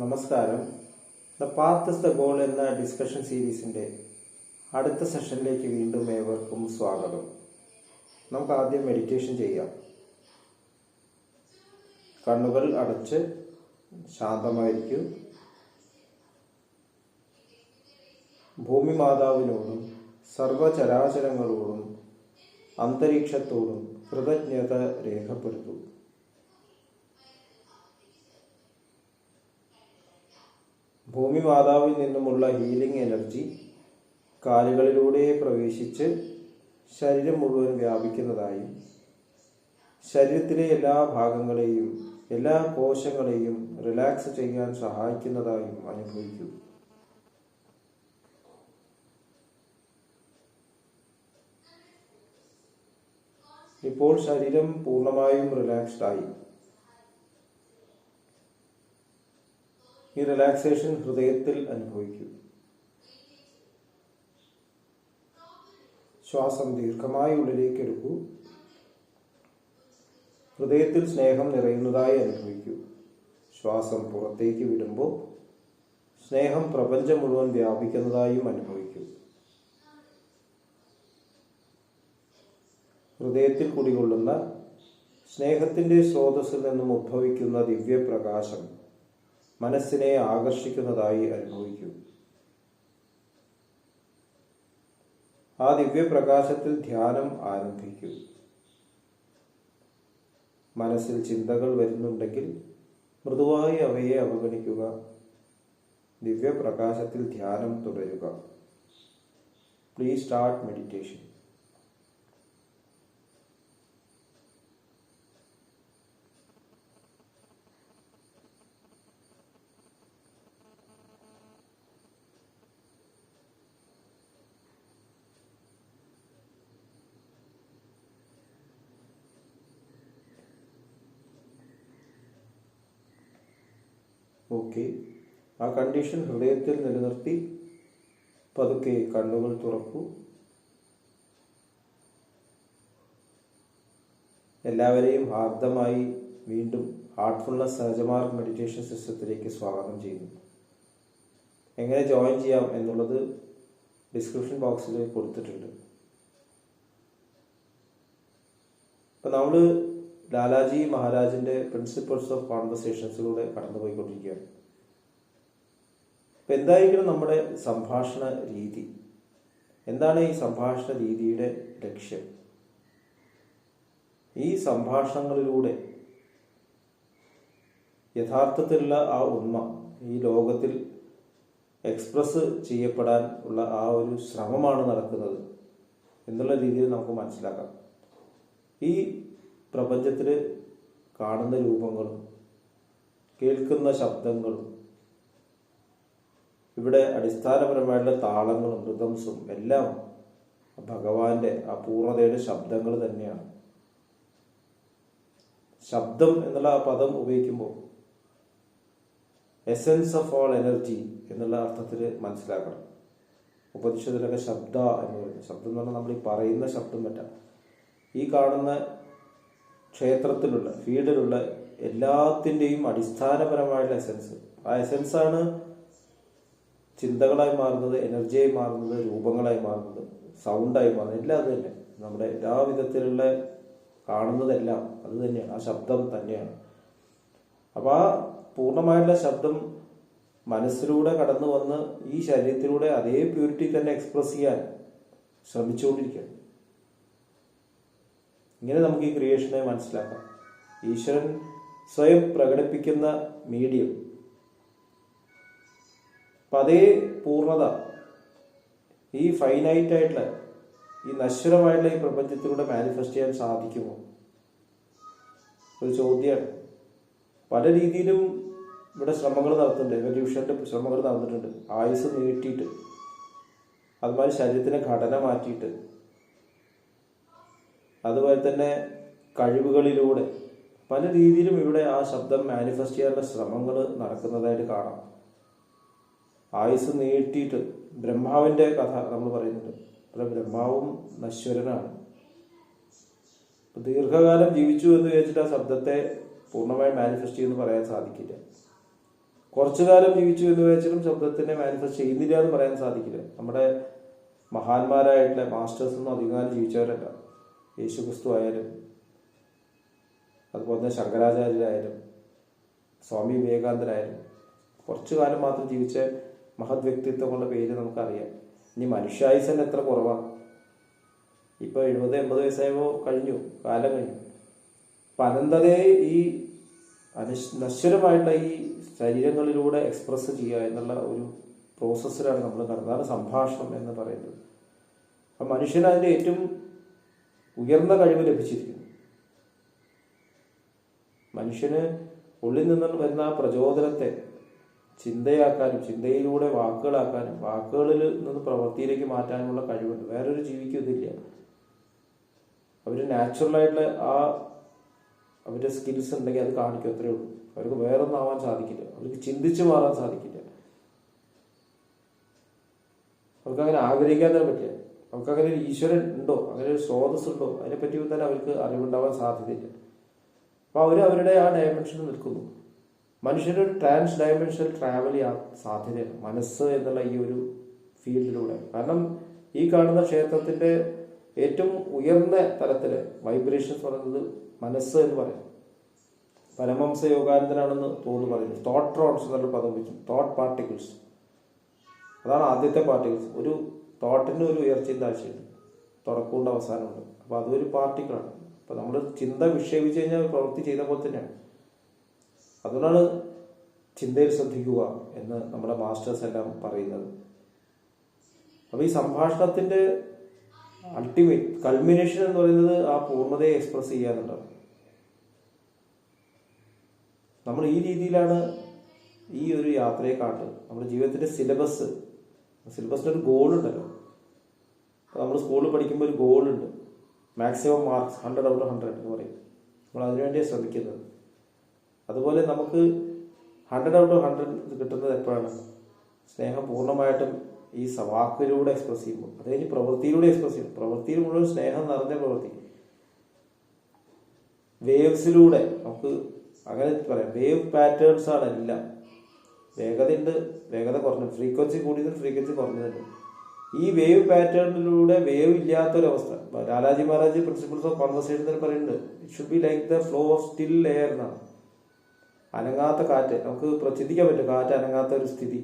നമസ്കാരം. The path is the goal എന്ന discussion സീരീസിൻ്റെ അടുത്ത സെഷനിലേക്ക് വീണ്ടും ഏവർക്കും സ്വാഗതം. നമുക്ക് ആദ്യം മെഡിറ്റേഷൻ ചെയ്യാം. കണ്ണുകൾ അടച്ച് ശാന്തമായിരിക്കും. ഭൂമി മാതാവിനോടും സർവചരാചരങ്ങളോടും അന്തരീക്ഷത്തോടും കൃതജ്ഞത രേഖപ്പെടുത്തും. ഭൂമി മാതാവിൽ നിന്നുമുള്ള ഹീലിംഗ് എനർജി കാലുകളിലൂടെ പ്രവേശിച്ച് ശരീരം മുഴുവൻ വ്യാപിക്കുന്നതായും ശരീരത്തിലെ എല്ലാ ഭാഗങ്ങളെയും എല്ലാ കോശങ്ങളെയും റിലാക്സ് ചെയ്യാൻ സഹായിക്കുന്നതായും അനുഭവിക്കൂ. ഇപ്പോൾ ശരീരം പൂർണ്ണമായും റിലാക്സ്ഡ് ആയി. ഈ റിലാക്സേഷൻ ഹൃദയത്തിൽ അനുഭവിക്കൂ. ശ്വാസം ദീർഘമായി ഉള്ളിലേക്ക് എടുക്കൂ. ഹൃദയത്തിൽ സ്നേഹം നിറയുന്നതായി അനുഭവിക്കൂ. ശ്വാസം പുറത്തേക്ക് വിടുമ്പോൾ സ്നേഹം പ്രപഞ്ചം മുഴുവൻ വ്യാപിക്കുന്നതായും അനുഭവിക്കൂ. ഹൃദയത്തിൽ കുടികൊള്ളുന്ന സ്നേഹത്തിൻ്റെ സ്രോതസ്സിൽ നിന്നും ഉദ്ഭവിക്കുന്ന ദിവ്യപ്രകാശം മനസ്സിനെ ആകർഷിക്കുന്നതായി അനുഭവിക്കൂ. ആ ദിവ്യപ്രകാശത്തിൽ ധ്യാനം ആരംഭിക്കൂ. മനസ്സിൽ ചിന്തകൾ വരുന്നുണ്ടെങ്കിൽ മൃദുവായി അവയെ അവഗണിക്കുക. ദിവ്യപ്രകാശത്തിൽ ധ്യാനം തുടരുക. Please start meditation. ഓക്കെ, ആ കണ്ടീഷൻ ഹൃദയത്തിൽ നിലനിർത്തി പതുക്കെ കണ്ണുകൾ തുറക്കൂ. എല്ലാവരെയും ഹാർദമായി വീണ്ടും ഹാർട്ട്ഫുൾനെസ് സഹജമാർഗ് മെഡിറ്റേഷൻ സിസ്റ്റത്തിലേക്ക് സ്വാഗതം ചെയ്യുന്നു. എങ്ങനെ ജോയിൻ ചെയ്യാം എന്നുള്ളത് ഡിസ്ക്രിപ്ഷൻ ബോക്സിൽ കൊടുത്തിട്ടുണ്ട്. ഇപ്പം നമ്മൾ ലാലാജി മഹാരാജിൻ്റെ പ്രിൻസിപ്പിൾസ് ഓഫ് കോൺവെർസേഷൻസിലൂടെ കടന്നുപോയിക്കൊണ്ടിരിക്കുകയാണ്. അപ്പം എന്തായിരിക്കണം നമ്മുടെ സംഭാഷണ രീതി? എന്താണ് ഈ സംഭാഷണ രീതിയുടെ ലക്ഷ്യം? ഈ സംഭാഷണങ്ങളിലൂടെ യഥാർത്ഥത്തിലുള്ള ആ ഉണ്മ ഈ ലോകത്തിൽ എക്സ്പ്രസ് ചെയ്യപ്പെടാൻ ഉള്ള ആ ഒരു ശ്രമമാണ് നടക്കുന്നത് എന്നുള്ള രീതിയിൽ നമുക്ക് മനസ്സിലാക്കാം. ഈ പ്രപഞ്ചത്തിൽ കാണുന്ന രൂപങ്ങളും കേൾക്കുന്ന ശബ്ദങ്ങളും ഇവിടെ അടിസ്ഥാനപരമായിട്ടുള്ള താളങ്ങളും റിതംസും എല്ലാം ഭഗവാന്റെ ആ പൂർണ്ണതയുടെ ശബ്ദങ്ങൾ തന്നെയാണ്. ശബ്ദം എന്നുള്ള ആ പദം ഉപയോഗിക്കുമ്പോൾ എസെൻസ് ഓഫ് ഓൾ എനർജി എന്നുള്ള അർത്ഥത്തിൽ മനസ്സിലാക്കണം. ഉപനിഷത്തിലൊക്കെ ശബ്ദ എന്ന് പറയുന്നത്, ശബ്ദം എന്ന് പറഞ്ഞാൽ നമ്മൾ ഈ പറയുന്ന ശബ്ദം പറ്റാം. ഈ കാണുന്ന ക്ഷേത്രത്തിലുള്ള ഫീൽഡിലുള്ള എല്ലാത്തിൻ്റെയും അടിസ്ഥാനപരമായിട്ടുള്ള എസെൻസ്, ആ എസെൻസാണ് ചിന്തകളായി മാറുന്നത്, എനർജിയായി മാറുന്നത്, രൂപങ്ങളായി മാറുന്നത്, സൗണ്ടായി മാറുന്നത്, എല്ലാം അത് തന്നെ. നമ്മുടെ എല്ലാ വിധത്തിലുള്ള കാണുന്നതെല്ലാം അത് തന്നെയാണ്, ആ ശബ്ദം തന്നെയാണ്. അപ്പോൾ ആ പൂർണ്ണമായിട്ടുള്ള ശബ്ദം മനസ്സിലൂടെ കടന്നു വന്ന് ഈ ശരീരത്തിലൂടെ അതേ പ്യൂരിറ്റി തന്നെ എക്സ്പ്രസ് ചെയ്യാൻ ശ്രമിച്ചുകൊണ്ടിരിക്കുകയാണ്. ഇങ്ങനെ നമുക്ക് ഈ ക്രിയേഷനെ മനസ്സിലാക്കാം. ഈശ്വരൻ സ്വയം പ്രകടിപ്പിക്കുന്ന മീഡിയം. അപ്പം അതേ പൂർണ്ണത ഈ ഫൈനൈറ്റ് ആയിട്ടുള്ള ഈ നശ്വരമായിട്ടുള്ള ഈ പ്രപഞ്ചത്തിലൂടെ മാനിഫെസ്റ്റ് ചെയ്യാൻ സാധിക്കുമോ? ഒരു ചോദ്യമാണ്. പല രീതിയിലും ഇവിടെ ശ്രമങ്ങൾ നടത്തുന്നുണ്ട്. എവല്യൂഷൻ്റെ ശ്രമങ്ങൾ നടന്നിട്ടുണ്ട്. ആയുസ് നീട്ടിയിട്ട്, അതുമാതിരി ശരീരത്തിൻ്റെ ഘടന മാറ്റിയിട്ട്, അതുപോലെ തന്നെ കഴിവുകളിലൂടെ പല രീതിയിലും ഇവിടെ ആ ശബ്ദം മാനിഫെസ്റ്റ് ചെയ്യാനുള്ള ശ്രമങ്ങൾ നടക്കുന്നതായിട്ട് കാണാം. ആയുസ് നീട്ടിയിട്ട് ബ്രഹ്മാവിൻ്റെ കഥ നമ്മൾ പറയുന്നുണ്ട്. ഇവിടെ ബ്രഹ്മാവും നശ്വരനാണ്. ദീർഘകാലം ജീവിച്ചു എന്ന് വിചാരിച്ചിട്ട് ആ ശബ്ദത്തെ പൂർണ്ണമായി മാനിഫെസ്റ്റ് ചെയ്യുമെന്ന് പറയാൻ സാധിക്കില്ല. കുറച്ചു കാലം ജീവിച്ചു എന്ന് വെച്ചാലും ശബ്ദത്തിനെ മാനിഫെസ്റ്റ് ചെയ്യുന്നില്ല എന്ന് പറയാൻ സാധിക്കില്ല. നമ്മുടെ മഹാന്മാരായിട്ടുള്ള മാസ്റ്റേഴ്സ് ഒന്നും അധികം കാലം ജീവിച്ചവരല്ല. യേശു ക്രിസ്തു ആയാലും അതുപോലെ തന്നെ ശങ്കരാചാര്യരായാലും സ്വാമി വിവേകാനന്ദനായാലും കുറച്ചു കാലം മാത്രം ജീവിച്ച മഹത് വ്യക്തിത്വങ്ങളുടെ പേര് നമുക്കറിയാം. ഇനി മനുഷ്യായുസ് തന്നെ എത്ര കുറവാണ്. ഇപ്പോൾ 70-80 വയസ്സായപ്പോൾ കഴിഞ്ഞു, കാലം കഴിഞ്ഞു. അപ്പം അനന്തതയെ ഈ നശ്വരമായിട്ടുള്ള ഈ ശരീരങ്ങളിലൂടെ എക്സ്പ്രസ് ചെയ്യുക എന്നുള്ള ഒരു പ്രോസസ്സിലാണ് നമ്മൾ കടന്നത്. അതാണ് സംഭാഷണം എന്ന് പറയുന്നത്. അപ്പം മനുഷ്യന് അതിൻ്റെ ഏറ്റവും ഉയർന്ന കഴിവ് ലഭിച്ചിരിക്കുന്നു. മനുഷ്യന് ഉള്ളിൽ നിന്ന് വരുന്ന ആ പ്രചോദനത്തെ ചിന്തയാക്കാനും ചിന്തയിലൂടെ വാക്കുകളാക്കാനും വാക്കുകളിൽ നിന്ന് പ്രവൃത്തിയിലേക്ക് മാറ്റാനുമുള്ള കഴിവുണ്ട്. വേറൊരു ജീവിക്കും ഇതില്ല. അവർ നാച്ചുറലായിട്ടുള്ള അവരുടെ സ്കിൽസ് ഉണ്ടെങ്കിൽ അത് കാണിക്കും, അത്രേ ഉള്ളൂ. അവർക്ക് വേറൊന്നും ആവാൻ സാധിക്കില്ല. അവർക്ക് ചിന്തിച്ച് മാറാൻ സാധിക്കില്ല. അവർക്കങ്ങനെ ആഗ്രഹിക്കാൻ തന്നെ പറ്റില്ല. അവർക്കങ്ങനെ ഒരു ഈശ്വരൻ ഉണ്ടോ, അങ്ങനെ ഒരു സ്രോതസ് ഉണ്ടോ, അതിനെപ്പറ്റി തന്നെ അവർക്ക് അറിവുണ്ടാവാൻ സാധ്യതയില്ല. അപ്പോൾ അവരുടെ ആ ഡയമെൻഷനിൽ നിൽക്കുന്നു. മനുഷ്യനൊരു ട്രാൻസ് ഡയമെൻഷണൽ ട്രാവൽ ചെയ്യാൻ സാധ്യതയാണ് മനസ്സ് എന്നുള്ള ഈ ഒരു ഫീൽഡിലൂടെ. കാരണം ഈ കാണുന്ന ക്ഷേത്രത്തിന്റെ ഏറ്റവും ഉയർന്ന തലത്തില് വൈബ്രേഷൻസ് പറയുന്നത് മനസ്സ് എന്ന് പറയും. പരമംസ യോഗാനന്ദനാണെന്ന് തോന്നുന്നു പറയുന്നത്. തോട്ട് ട്രോൺസ് എന്നുള്ള പദം വെച്ചു. തോട്ട് പാർട്ടിക്കിൾസ്, അതാണ് ആദ്യത്തെ പാർട്ടിക്കിൾസ്. ഒരു തോട്ടിന് ഒരു ഉയർച്ചയും താഴ്ചയുണ്ട്, തുടക്കമുണ്ട് അവസാനമുണ്ട്. അപ്പോൾ അതൊരു പാർട്ടിക്കിളാണ്. അപ്പോൾ നമ്മൾ ചിന്ത വിക്ഷേപിച്ചു കഴിഞ്ഞാൽ പ്രവൃത്തി ചെയ്ത പോലെ തന്നെയാണ്. അതുകൊണ്ടാണ് ചിന്തയിൽ ശ്രദ്ധിക്കുക എന്ന് നമ്മുടെ മാസ്റ്റേഴ്സ് എല്ലാം പറയുന്നത്. അപ്പോൾ ഈ സംഭാഷണത്തിന്റെ അൾട്ടിമേറ്റ് കൾമിനേഷൻ എന്ന് പറയുന്നത് ആ പൂർണ്ണതയെ എക്സ്പ്രസ് ചെയ്യുക എന്നുള്ളതാണ്. നമ്മൾ ഈ രീതിയിലാണ് ഈ ഒരു യാത്രയെ കാണുന്നത്. നമ്മുടെ ജീവിതത്തിന്റെ സിലബസിന് ഒരു ഗോളുണ്ടല്ലോ. നമ്മൾ സ്കൂളിൽ പഠിക്കുമ്പോൾ ഒരു ഗോളുണ്ട്, മാക്സിമം മാർക്സ് 100/100 എന്ന് പറയും. നമ്മൾ അതിനുവേണ്ടിയാണ് ശ്രമിക്കുന്നത്. അതുപോലെ നമുക്ക് 100/100 കിട്ടുന്നത് എപ്പോഴാണ്? സ്നേഹം പൂർണ്ണമായിട്ടും ഈ വാക്കിലൂടെ എക്സ്പ്രസ് ചെയ്യുമ്പോൾ, അത് കഴിഞ്ഞ് പ്രവൃത്തിയിലൂടെ എക്സ്പ്രസ് ചെയ്യും. പ്രവൃത്തിയിൽ മുഴുവൻ സ്നേഹം നിറഞ്ഞ പ്രവൃത്തി. വേവ്സിലൂടെ നമുക്ക് അങ്ങനെ പറയാം. വേവ് പാറ്റേൺസ് ആണ് എല്ലാം. വേഗതയുണ്ട്, വേഗത കുറഞ്ഞു, ഫ്രീക്വൻസി കൂടിയതും ഫ്രീക്വൻസി കുറഞ്ഞതുണ്ട്. ഈ വേവ് പാറ്റേണിലൂടെ വേവ് ഇല്ലാത്തൊരവസ്ഥ. Lalaji Maharaj principles of conversation പറയുന്നുണ്ട്, it should be like the flow of still air എന്നാണ്. അനങ്ങാത്ത കാറ്റ്, നമുക്ക് ചിന്തിക്കാൻ പറ്റും കാറ്റ് അനങ്ങാത്ത ഒരു സ്ഥിതി.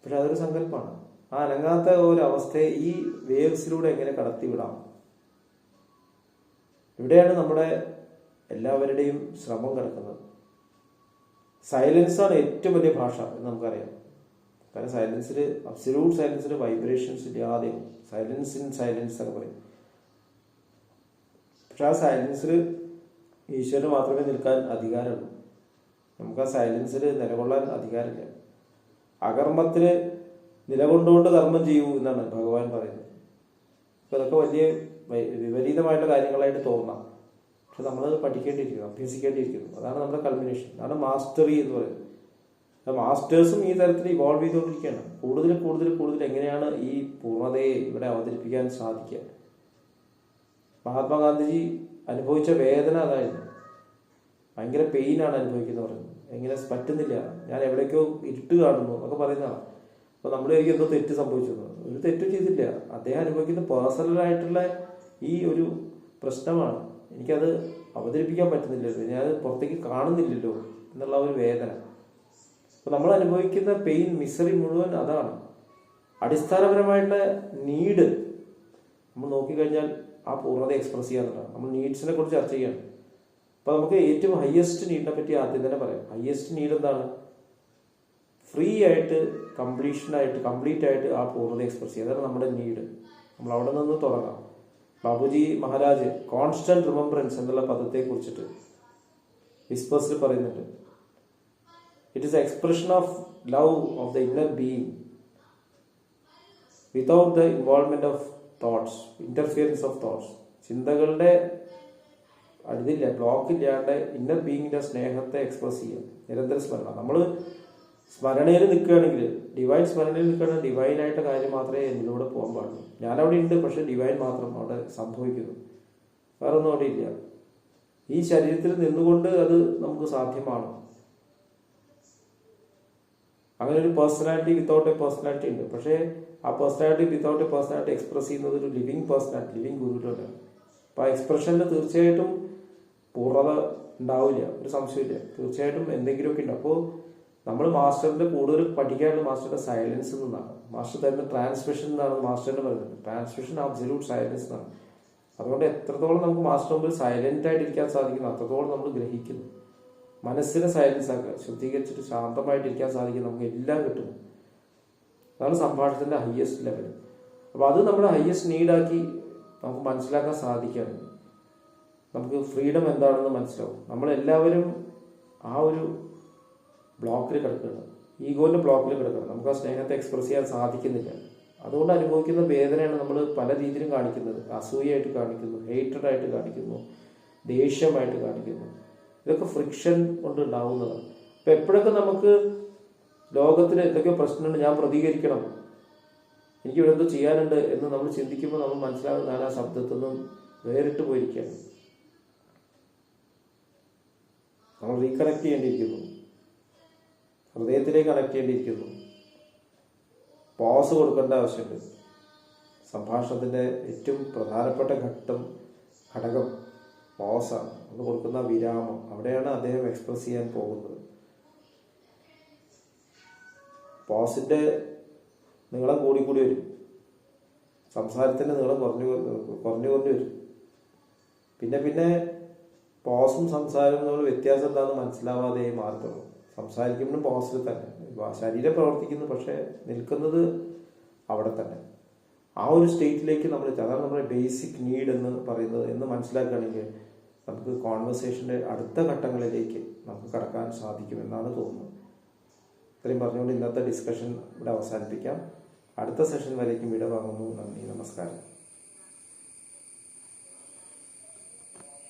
പക്ഷെ അതൊരു സങ്കല്പമാണ്. ആ അനങ്ങാത്ത ഒരു അവസ്ഥയെ ഈ വേവ്സിലൂടെ എങ്ങനെ കടത്തിവിടാം? ഇവിടെയാണ് നമ്മുടെ എല്ലാവരുടെയും ശ്രമം കിടക്കുന്നത്. സൈലൻസാണ് ഏറ്റവും വലിയ ഭാഷ എന്ന് നമുക്കറിയാം. കാരണം അബ്സല്യൂട്ട് സൈലൻസിൽ വൈബ്രേഷൻസ് ഇല്ലാതെ സൈലൻസ് ഇൻ സൈലൻസ് എന്ന് പറയും. പക്ഷെ ആ സൈലൻസിൽ ഈശ്വരന് മാത്രമേ നിൽക്കാൻ അധികാരമുള്ളൂ. നമുക്ക് ആ സൈലൻസിൽ നിലകൊള്ളാൻ അധികാരമില്ല. അകർമ്മത്തിൽ നിലകൊണ്ടുകൊണ്ട് കർമ്മം ചെയ്യൂ എന്നാണ് ഭഗവാൻ പറയുന്നത്. അപ്പൊ അതൊക്കെ വലിയ വിപരീതമായിട്ടുള്ള കാര്യങ്ങളായിട്ട് തോന്നാം. പക്ഷെ നമ്മൾ പഠിക്കേണ്ടിയിരിക്കുന്നു, അഭ്യസിക്കേണ്ടിയിരിക്കുന്നു. അതാണ് നമ്മുടെ കൾമിനേഷൻ, അതാണ് മാസ്റ്ററി എന്ന് പറയുന്നത്. മാസ്റ്റേഴ്സും ഈ തരത്തിൽ ഇവോൾവ് ചെയ്തുകൊണ്ടിരിക്കുകയാണ്. കൂടുതൽ എങ്ങനെയാണ് ഈ പൂർണ്ണതയെ ഇവിടെ അവതരിപ്പിക്കാൻ സാധിക്കുക. മഹാത്മാഗാന്ധിജി അനുഭവിച്ച വേദന അതായിരുന്നു. ഭയങ്കര പെയിനാണ് അനുഭവിക്കുന്നത് പറയുന്നത്. എങ്ങനെ പറ്റുന്നില്ല, ഞാൻ എവിടേക്കോ ഇരുട്ട് കാണുന്നു എന്നൊക്കെ പറയുന്നതാണ്. അപ്പോൾ നമ്മൾ എനിക്ക് എന്തോ തെറ്റ് സംഭവിച്ചു. ഒരു തെറ്റും ചെയ്തില്ല. അദ്ദേഹം അനുഭവിക്കുന്ന പേഴ്സണലായിട്ടുള്ള ഈ ഒരു പ്രശ്നമാണ്. എനിക്കത് അവതരിപ്പിക്കാൻ പറ്റുന്നില്ലല്ലോ, ഞാൻ പുറത്തേക്ക് കാണുന്നില്ലല്ലോ എന്നുള്ള ഒരു വേദന. അപ്പൊ നമ്മൾ അനുഭവിക്കുന്ന പെയിൻ, മിസറി മുഴുവൻ അതാണ്. അടിസ്ഥാനപരമായിട്ടുള്ള നീഡ് നമ്മൾ നോക്കിക്കഴിഞ്ഞാൽ ആ പൂർണ്ണത എക്സ്പ്രസ് ചെയ്യാന്നുള്ളതാണ്. നമ്മൾ നീഡ്സിനെ കുറിച്ച് ചർച്ച ചെയ്യാണ്. അപ്പൊ നമുക്ക് ഏറ്റവും ഹയസ്റ്റ് നീഡിനെ പറ്റി ആദ്യം തന്നെ പറയാം. ഹയസ്റ്റ് നീഡ് എന്താണ്? ഫ്രീ ആയിട്ട് കംപ്ലീറ്റ് ആയിട്ട് ആ പൂർണ്ണത എക്സ്പ്രസ് ചെയ്യുക. അതാണ് നമ്മുടെ നീഡ്. നമ്മൾ അവിടെ നിന്ന് തുടങ്ങാം. ബാബുജി മഹാരാജ് കോൺസ്റ്റന്റ് റിമംബറൻസ് എന്നുള്ള പദത്തെ കുറിച്ചിട്ട് വിസ്പേഴ്സിൽ പറയുന്നുണ്ട്. It is expression of love of the inner being without the involvement of thoughts, interference of thoughts. ചിന്തകളുടെ അതില്ല, ബ്ലോക്ക് ഇല്ലാണ്ട് ഇന്നർ ബീയിങ്ങിന്റെ സ്നേഹത്തെ എക്സ്പ്രസ് ചെയ്യുക. നിരന്തര സ്മരണ. നമ്മൾ സ്മരണയിൽ നിൽക്കുകയാണെങ്കിൽ, ഡിവൈൻ സ്മരണയിൽ നിൽക്കുകയാണെങ്കിൽ ഡിവൈനായിട്ട് കാര്യം മാത്രമേ എന്നിലൂടെ പോകാൻ പാടുള്ളൂ. ഞാനവിടെ ഉണ്ട്, പക്ഷെ ഡിവൈൻ മാത്രം അവിടെ സംഭവിക്കുന്നു, വേറൊന്നും അവിടെ ഇല്ല. ഈ ശരീരത്തിൽ നിന്നുകൊണ്ട് അത് നമുക്ക് സാധ്യമാണ്. അങ്ങനെ ഒരു പേഴ്സണാലിറ്റി വിത്തൗട്ട് എ പേഴ്സണാലിറ്റി ഉണ്ട്. പക്ഷേ ആ personality without A personality express ചെയ്യുന്നത് ഒരു ലിവിങ് പേഴ്സണാലിറ്റി, ലിവിങ് ഗുരുവിലൂടെയാണ്. അപ്പോൾ ആ എക്സ്പ്രഷനിൽ തീർച്ചയായിട്ടും പൂർണ്ണത ഉണ്ടാവില്ല, ഒരു സംശയമില്ല. തീർച്ചയായിട്ടും എന്തെങ്കിലുമൊക്കെ ഉണ്ട്. അപ്പോൾ നമ്മൾ മാസ്റ്ററിന്റെ കൂടുതൽ പഠിക്കാനുള്ള മാസ്റ്ററുടെ സൈലൻസിൽ നിന്നാണ്. മാസ്റ്റർ തരുന്ന ട്രാൻസ്മിഷൻ എന്നാണ് മാസ്റ്ററിന് പറയുന്നത്. ട്രാൻസ്മിഷൻ അബ്സല്യൂട്ട് സൈലൻസ് എന്നാണ്. അതുകൊണ്ട് എത്രത്തോളം നമുക്ക് മാസ്റ്റർ മുമ്പിൽ സൈലന്റ് ആയിട്ടിരിക്കാൻ സാധിക്കുന്നു അത്രത്തോളം നമ്മൾ ഗ്രഹിക്കുന്നു. മനസ്സിനെ സൈലൻസ് ആക്കുക, ശുദ്ധീകരിച്ചിട്ട് ശാന്തമായിട്ടിരിക്കാൻ സാധിക്കും, നമുക്ക് എല്ലാം കിട്ടുന്നു. അതാണ് സംഭാഷണത്തിന്റെ ഹയസ്റ്റ് ലെവൽ. അപ്പോൾ അത് നമ്മുടെ ഹയസ്റ്റ് നീഡാക്കി നമുക്ക് മനസ്സിലാക്കാൻ സാധിക്കുകയാണെങ്കിൽ നമുക്ക് ഫ്രീഡം എന്താണെന്ന് മനസ്സിലാവും. നമ്മളെല്ലാവരും ആ ഒരു ബ്ലോക്കിൽ കിടക്കുകയാണ്, ഈഗോന്റെ ബ്ലോക്കിൽ കിടക്കുകയാണ്. നമുക്ക് ആ സ്നേഹത്തെ എക്സ്പ്രസ് ചെയ്യാൻ സാധിക്കുന്നില്ല. അതുകൊണ്ട് അനുഭവിക്കുന്ന വേദനയാണ് നമ്മൾ പല രീതിയിലും കാണിക്കുന്നത്. അസൂയായിട്ട് കാണിക്കുന്നു, ഹേറ്റഡ് ആയിട്ട് കാണിക്കുന്നു, ദേഷ്യമായിട്ട് കാണിക്കുന്നു. ഇതൊക്കെ ഫ്രിക്ഷൻ കൊണ്ട് ഉണ്ടാവുന്നതാണ്. അപ്പൊ എപ്പോഴൊക്കെ നമുക്ക് ലോകത്തിന് എന്തൊക്കെയോ പ്രശ്നമുണ്ട്, ഞാൻ പ്രതികരിക്കണം, എനിക്ക് ഇവിടെ എന്തോ ചെയ്യാനുണ്ട് എന്ന് നമ്മൾ ചിന്തിക്കുമ്പോൾ നമ്മൾ മനസ്സിലാകുന്നതാണ് ആ ശബ്ദത്തിൽ നിന്നും വേറിട്ട് പോയിരിക്കുകയാണ്. നമ്മൾ റീകണക്ട് ചെയ്യേണ്ടിയിരിക്കുന്നു, ഹൃദയത്തിലേക്ക് കണക്ട് ചെയ്യേണ്ടിയിരിക്കുന്നു. പോസ് കൊടുക്കേണ്ട ആവശ്യമുണ്ട്. സംഭാഷണത്തിന്റെ ഏറ്റവും പ്രധാനപ്പെട്ട ഘടകം പോസാണ്. നമ്മൾ കൊടുക്കുന്ന വിരാമം, അവിടെയാണ് അദ്ദേഹം എക്സ്പ്രസ് ചെയ്യാൻ പോകുന്നത്. പോസിന്റെ നീളം കൂടിക്കൂടി വരും, സംസാരത്തിന്റെ നീളം കുറഞ്ഞു വരും. പിന്നെ പോസും സംസാരവും നമ്മൾ വ്യത്യാസം എന്താണെന്ന് മനസ്സിലാവാതെ മാറത്തുള്ളൂ. സംസാരിക്കുമ്പോഴും പോസിൽ തന്നെ ശരീരം പ്രവർത്തിക്കുന്നു, പക്ഷെ നിൽക്കുന്നത് അവിടെ തന്നെ. ആ ഒരു സ്റ്റേറ്റിലേക്ക് നമ്മൾ അതാണ് നമ്മുടെ ബേസിക് നീഡ് എന്ന് പറയുന്നത് എന്ന് മനസ്സിലാക്കുകയാണെങ്കിൽ നമുക്ക് കോൺവെർസേഷന്റെ അടുത്ത ഘട്ടങ്ങളിലേക്ക് നമുക്ക് കടക്കാൻ സാധിക്കുമെന്നാണ് തോന്നുന്നത്. ഇത്രയും പറഞ്ഞുകൊണ്ട് ഇന്നത്തെ ഡിസ്കഷൻ ഇവിടെ അവസാനിപ്പിക്കാം. അടുത്ത സെഷൻ വരേക്കും വിട വാങ്ങുന്നു. നന്ദി, നമസ്കാരം.